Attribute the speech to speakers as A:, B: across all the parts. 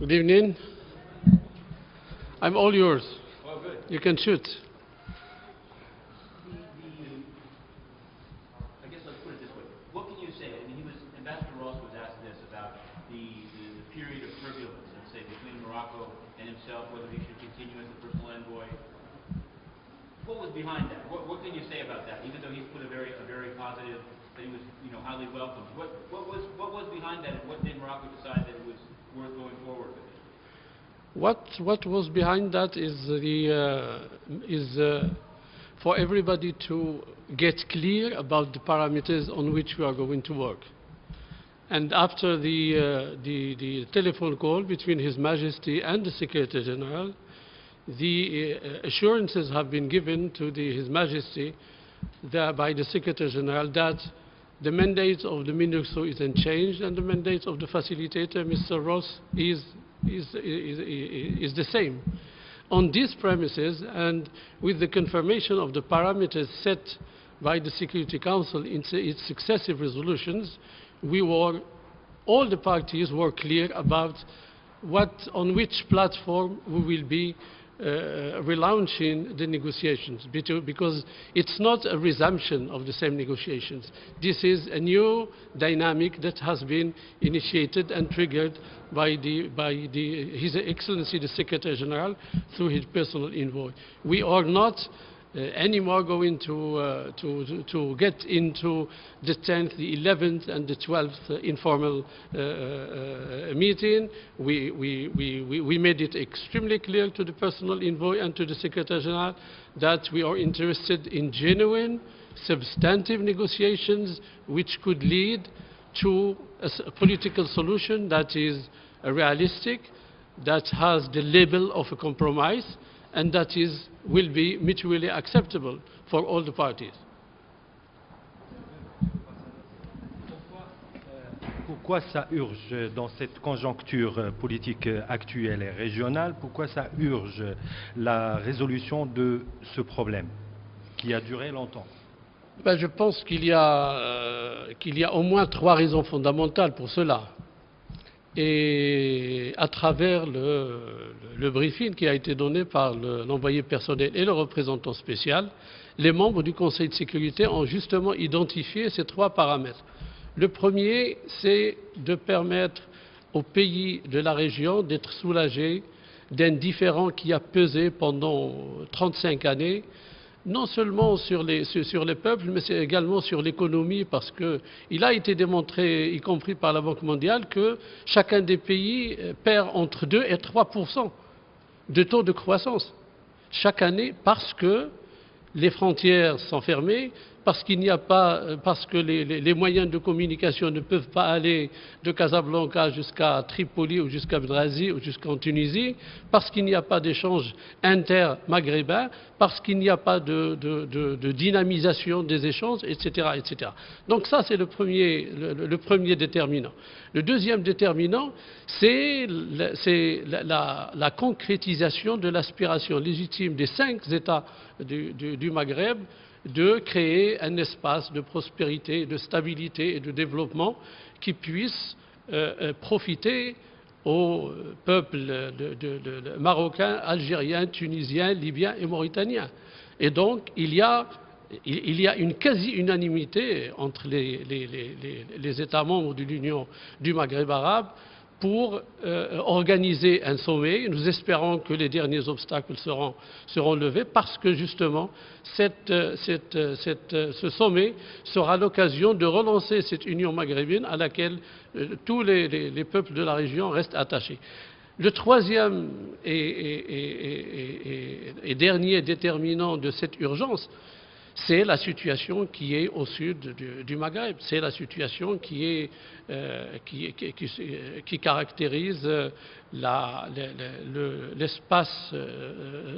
A: Good evening. I'm all yours.
B: Oh, good.
A: You can shoot.
B: I guess let's put it this way. What can you say? I mean, Ambassador Ross was asked this about the period of turbulence, let's say, between Morocco and himself, whether he should continue as the personal envoy. What was behind that? What can you say about that? Even though he's put a very positive, that he was, highly welcomed. What was behind that, and what did Morocco decide that it was worth going forward with it?
A: What was behind that is for everybody to get clear about the parameters on which we are going to work. And after the telephone call between His Majesty and the Secretary General, the assurances have been given to His Majesty by the Secretary General that the mandate of the MINUSO is unchanged and the mandate of the facilitator, Mr. Ross, is the same. On these premises, and with the confirmation of the parameters set by the Security Council in its successive resolutions, all the parties were clear about on which platform we will be relaunching the negotiations, because it's not a resumption of the same negotiations. This is a new dynamic that has been initiated and triggered by His Excellency the Secretary General through his personal envoy. We are not anymore going to get into the 10th, the 11th and the 12th informal meeting. We made it extremely clear to the personal envoy and to the Secretary General that we are interested in genuine, substantive negotiations which could lead to a political solution that is realistic, that has the label of a compromise, and that will be mutually acceptable for all the parties.
C: Pourquoi ça urge dans cette conjoncture politique actuelle et régionale, pourquoi ça urge la résolution de ce problème qui a duré longtemps?
A: Je pense qu'il y a au moins 3 raisons fondamentales pour cela. Et à travers le briefing qui a été donné par l'envoyé personnel et le représentant spécial, les membres du Conseil de sécurité ont justement identifié ces 3 paramètres. Le premier, c'est de permettre aux pays de la région d'être soulagés d'un différend qui a pesé pendant 35 années, non seulement sur les peuples, mais c'est également sur l'économie, parce qu'il a été démontré, y compris par la Banque mondiale, que chacun des pays perd entre 2 et 3% de taux de croissance chaque année, parce que les frontières sont fermées, parce que les moyens de communication ne peuvent pas aller de Casablanca jusqu'à Tripoli ou jusqu'à Benghazi ou jusqu'en Tunisie, parce qu'il n'y a pas d'échange inter-maghrébin, parce qu'il n'y a pas de dynamisation des échanges, etc., etc. Donc ça, c'est le premier déterminant. Le deuxième déterminant, c'est la concrétisation de l'aspiration légitime des 5 États du Maghreb de créer un espace de prospérité, de stabilité et de développement qui puisse profiter aux peuples marocains, algériens, tunisiens, libyens et mauritaniens. Et donc, il y a une quasi-unanimité entre les États membres de l'Union du Maghreb arabe pour organiser un sommet. Nous espérons que les derniers obstacles seront levés, parce que justement ce sommet sera l'occasion de relancer cette union maghrébine à laquelle tous les peuples de la région restent attachés. Le troisième et dernier déterminant de cette urgence, c'est la situation qui est au sud du Maghreb. C'est la situation qui caractérise l'espace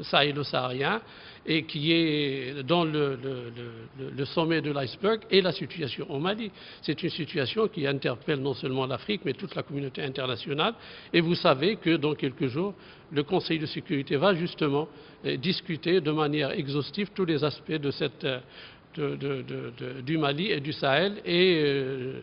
A: sahélo-saharien et qui est dans le sommet de l'iceberg, et la situation au Mali. C'est une situation qui interpelle non seulement l'Afrique, mais toute la communauté internationale. Et vous savez que dans quelques jours, le Conseil de sécurité va justement discuter de manière exhaustive tous les aspects du Mali et du Sahel. Et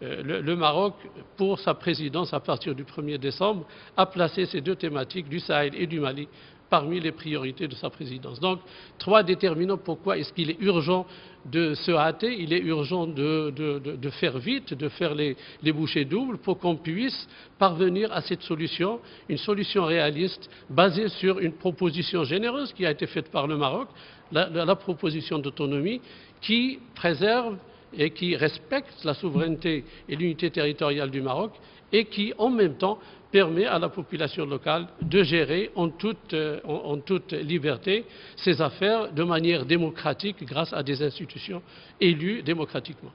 A: le Maroc, pour sa présidence à partir du 1er décembre, a placé ces deux thématiques du Sahel et du Mali parmi les priorités de sa présidence. Donc, trois déterminants pourquoi est-ce qu'il est urgent de se hâter, il est urgent de faire vite, de faire les bouchées doubles pour qu'on puisse parvenir à cette solution, une solution réaliste basée sur une proposition généreuse qui a été faite par le Maroc, la proposition d'autonomie qui préserve et qui respecte la souveraineté et l'unité territoriale du Maroc et qui, en même temps, permet à la population locale de gérer en toute liberté ses affaires de manière démocratique grâce à des institutions élues démocratiquement.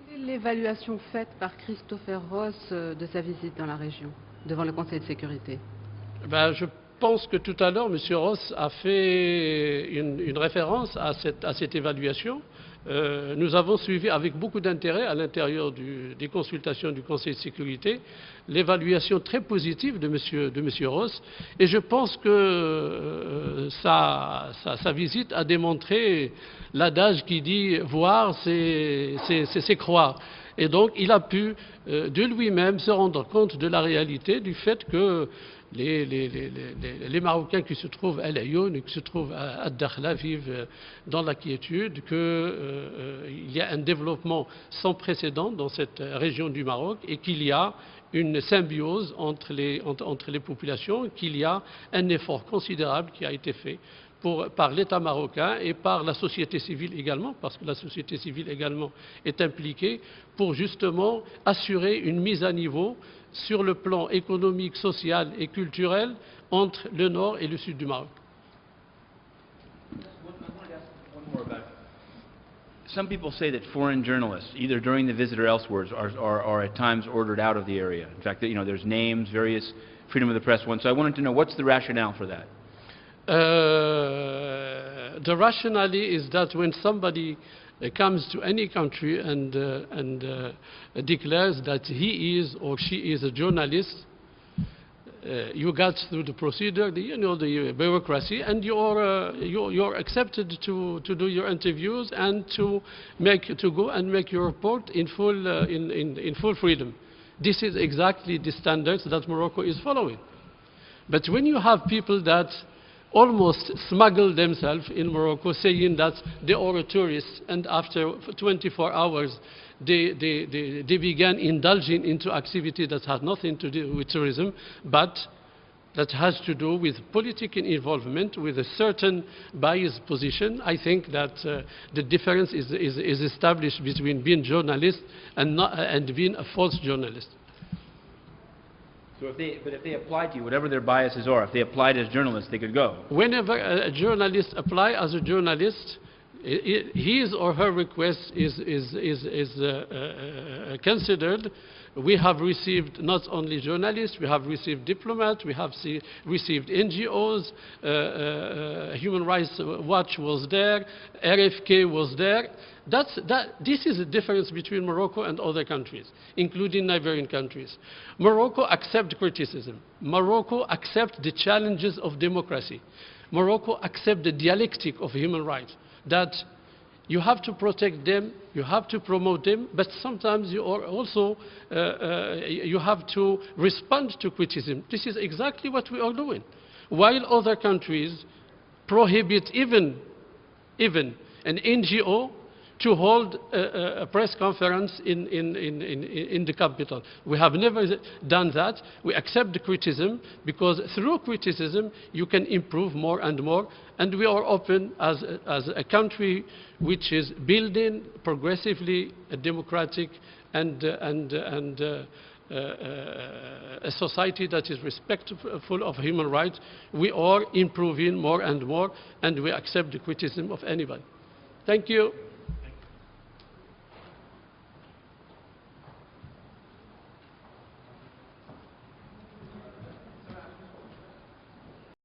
D: Quelle est l'évaluation faite par Christopher Ross de sa visite dans la région, devant le Conseil de sécurité?
A: Je pense que tout à l'heure, M. Ross a fait une référence à cette évaluation. Nous avons suivi avec beaucoup d'intérêt à l'intérieur des consultations du Conseil de sécurité l'évaluation très positive de M. Ross et je pense que sa visite a démontré l'adage qui dit « voir, c'est croire ». Et donc il a pu de lui-même se rendre compte de la réalité du fait que les Marocains qui se trouvent à l'Ayoun, qui se trouvent à Dakhla vivent dans la quiétude, qu'il y a un développement sans précédent dans cette région du Maroc et qu'il y a une symbiose entre les populations, qu'il y a un effort considérable qui a été fait par l'État marocain et par la société civile également, parce que la société civile également est impliquée pour justement assurer une mise à niveau sur le plan économique, social et culturel entre le nord et le sud du Maroc.
B: Some people say that foreign journalists, either during the visit or elsewhere, are at times ordered out of the area. In fact, there's names, various freedom of the press ones. So I wanted to know, what's the rationale for that?
A: The rationale is that when somebody comes to any country and declares that he is or she is a journalist, you get through the procedure, the bureaucracy, and you're accepted to do your interviews and to go and make your report in full freedom. This is exactly the standards that Morocco is following. But when you have people that almost smuggle themselves in Morocco, saying that they are tourists, and after 24 hours they began indulging into activity that has nothing to do with tourism, but that has to do with political involvement, with a certain biased position. I think that the difference is established between being journalist and being a false journalist.
B: So if they applied to you, whatever their biases are, if they applied as journalists, they could go.
A: Whenever a journalist applies as a journalist, his or her request is considered. We have received not only journalists, we have received diplomats, we have received NGOs, Human Rights Watch was there, RFK was there. This is the difference between Morocco and other countries, including neighboring countries. Morocco accepts criticism. Morocco accepts the challenges of democracy. Morocco accepts the dialectic of human rights, that you have to protect them, you have to promote them, but sometimes you are also you have to respond to criticism. This is exactly what we are doing. While other countries prohibit even an NGO to hold a press conference in the capital. We have never done that. We accept the criticism because through criticism you can improve more and more, and we are open as a country which is building progressively a democratic and a society that is respectful of human rights. We are improving more and more, and we accept the criticism of anybody. Thank you.